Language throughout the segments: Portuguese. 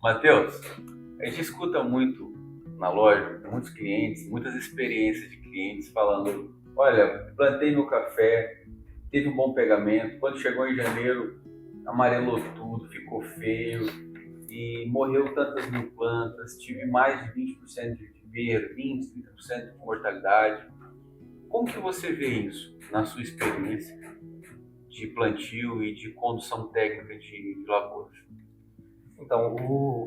Matheus, a gente escuta muito na loja, muitos clientes, muitas experiências de clientes falando: olha, plantei meu café, teve um bom pegamento, quando chegou em janeiro amarelou tudo, ficou feio e morreu tantas mil plantas, tive mais de 20% de verde, 20, 30% de mortalidade. Como que você vê isso na sua experiência de plantio e de condução técnica de lavouras? Então, o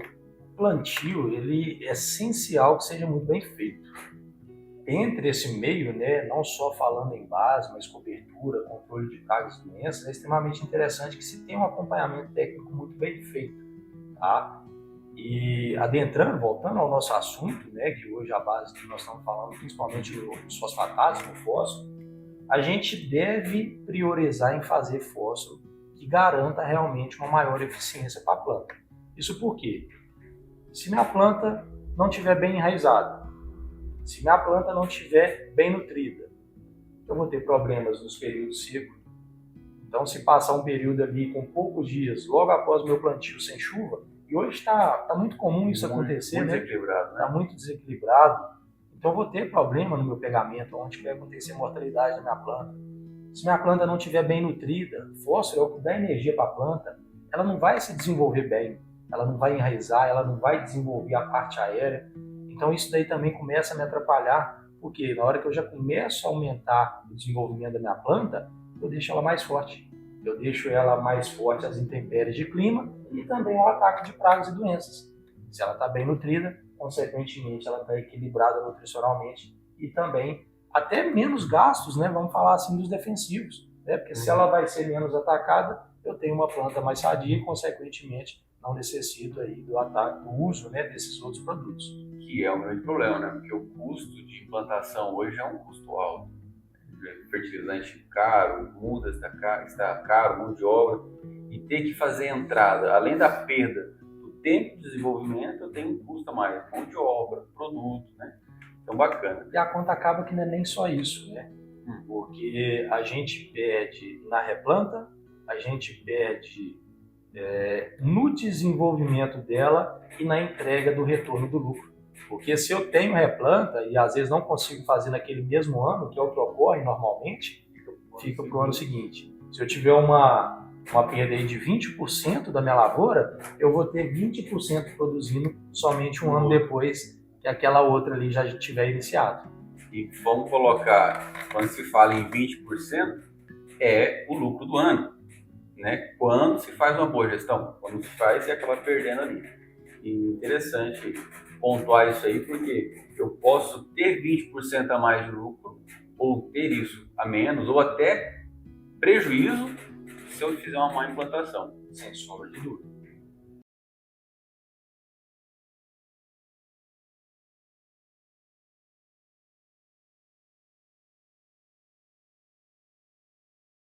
plantio, ele é essencial que seja muito bem feito. Entre esse meio, né, não só falando em base, mas cobertura, controle de pragas e doenças, é extremamente interessante que se tenha um acompanhamento técnico muito bem feito, tá? E adentrando, voltando ao nosso assunto, né, que hoje a base que nós estamos falando, principalmente dos fosfatados, no fósforo, a gente deve priorizar em fazer fósforo que garanta realmente uma maior eficiência para a planta. Isso por quê? Se minha planta não estiver bem enraizada, se minha planta não estiver bem nutrida, eu vou ter problemas nos períodos secos. Então, se passar um período ali com poucos dias, logo após o meu plantio sem chuva, e hoje está muito comum isso acontecer, Muito né? desequilibrado, Está né? muito desequilibrado. Então, eu vou ter problema no meu pegamento, onde vai acontecer mortalidade na minha planta. Se minha planta não estiver bem nutrida, fósforo é o que dá energia para a planta, ela não vai se desenvolver bem, ela não vai enraizar, ela não vai desenvolver a parte aérea. Então isso daí também começa a me atrapalhar, porque na hora que eu já começo a aumentar o desenvolvimento da minha planta, eu deixo ela mais forte. Eu deixo ela mais forte às intempéries de clima e também ao ataque de pragas e doenças. Se ela está bem nutrida, consequentemente ela está equilibrada nutricionalmente e também até menos gastos, né? Vamos falar assim dos defensivos, né? Porque se ela vai ser menos atacada, eu tenho uma planta mais sadia e, consequentemente, não necessito aí do ataque, do uso, né, desses outros produtos. Que é o grande problema, né? Porque o custo de implantação hoje é um custo alto. Fertilizante caro, mudas está caro, mão de obra, e ter que fazer a entrada, além da perda do tempo de desenvolvimento, eu tenho um custo a mais, mão de obra, produto, né? Então, bacana. E a conta acaba que não é nem só isso, né? Porque a gente perde na replanta, a gente perde no desenvolvimento dela e na entrega do retorno do lucro. Porque se eu tenho replanta e às vezes não consigo fazer naquele mesmo ano, que é o que ocorre normalmente, fica para o ano seguinte. Se eu tiver uma perda aí de 20% da minha lavoura, eu vou ter 20% produzindo somente um ano depois que aquela outra ali já tiver iniciado. E vamos colocar, quando se fala em 20%, é o lucro do ano, né? Quando se faz uma boa gestão, quando se faz e acaba perdendo ali. E interessante pontuar isso aí, porque eu posso ter 20% a mais de lucro, ou ter isso a menos, ou até prejuízo se eu fizer uma má implantação. Sem sombra de dúvida.